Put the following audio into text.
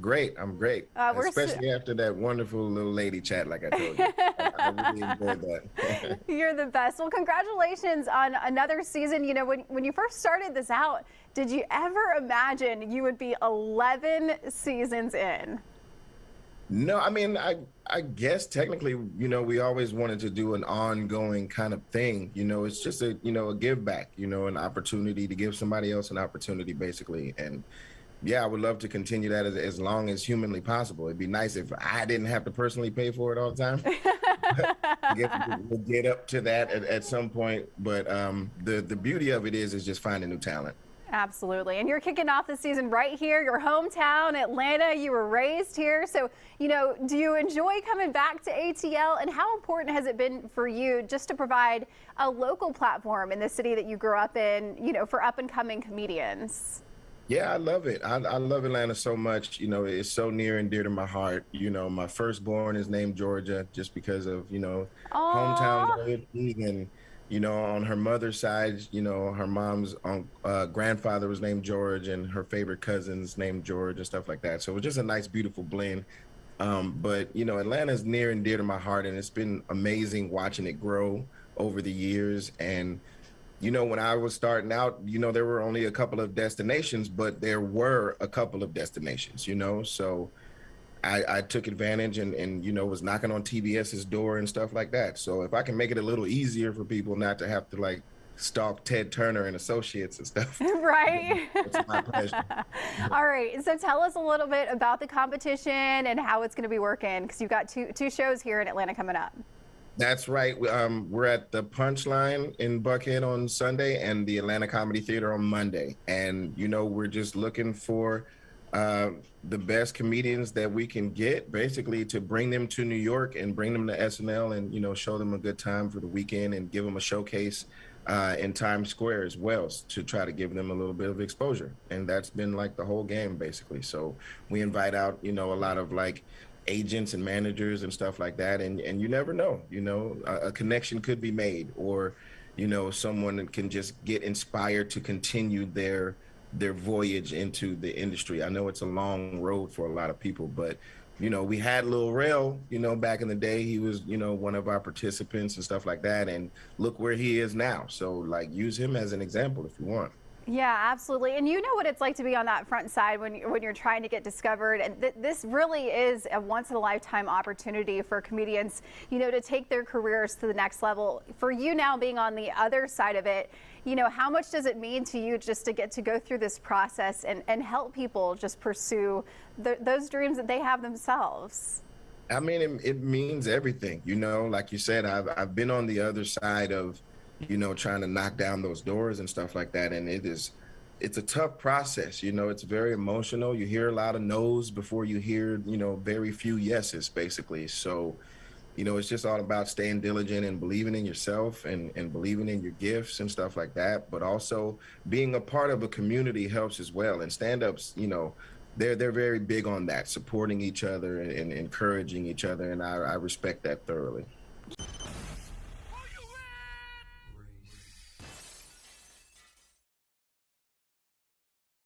Great. I'm great, especially after that wonderful little lady chat, like I told you. I really enjoyed that. You're the best. Well, congratulations on another season. You know, when you first started this out, did you ever imagine you would be 11 seasons in? No, I mean, I guess technically, we always wanted to do an ongoing kind of thing. It's just a give back, an opportunity to give somebody else an opportunity, basically. And yeah, I would love to continue that as long as humanly possible. It'd be nice if I didn't have to personally pay for it all the time. I guess we'll get up to that at some point. But the beauty of it is just finding new talent. Absolutely. And you're kicking off the season right here, your hometown, Atlanta. You were raised here. So, do you enjoy coming back to ATL? And how important has it been for you just to provide a local platform in the city that you grew up in, for up and coming comedians? Yeah, I love it. I love Atlanta so much. It's so near and dear to my heart. My firstborn is named Georgia just because of, hometown Aww. loyalty. And, on her mother's side, her mom's grandfather was named George and her favorite cousin's named George and stuff like that. So it was just a nice, beautiful blend. But, Atlanta's near and dear to my heart, and it's been amazing watching it grow over the years. And when I was starting out, there were only a couple of destinations, but there were a couple of destinations, so I took advantage and was knocking on TBS's door and stuff like that. So if I can make it a little easier for people not to have to like stalk Ted Turner and Associates and stuff. Right. It's my pleasure. All right. So tell us a little bit about the competition and how it's going to be working, because you've got two shows here in Atlanta coming up. That's right. We're at the Punchline in Buckhead on Sunday and the Atlanta Comedy Theater on Monday. And, we're just looking for the best comedians that we can get, basically, to bring them to New York and bring them to SNL and, show them a good time for the weekend and give them a showcase in Times Square as well, to try to give them a little bit of exposure. And that's been like the whole game, basically. So we invite out, a lot of like agents and managers and stuff like that, and you never know, a connection could be made, or someone can just get inspired to continue their voyage into the industry. I know it's a long road for a lot of people, but we had Lil Rel, back in the day. He was one of our participants and stuff like that, and look where he is now. So like, use him as an example if you want. Yeah, absolutely. And you know what it's like to be on that front side when you're trying to get discovered. And this really is a once in a lifetime opportunity for comedians, to take their careers to the next level. For you now being on the other side of it, how much does it mean to you just to get to go through this process and help people just pursue those dreams that they have themselves? I mean, it means everything, like you said, I've been on the other side of trying to knock down those doors and stuff like that. And it's a tough process. It's very emotional. You hear a lot of no's before you hear, very few yeses, basically. So, it's just all about staying diligent and believing in yourself and believing in your gifts and stuff like that. But also being a part of a community helps as well. And stand-ups, they're very big on that, supporting each other and encouraging each other. And I respect that thoroughly.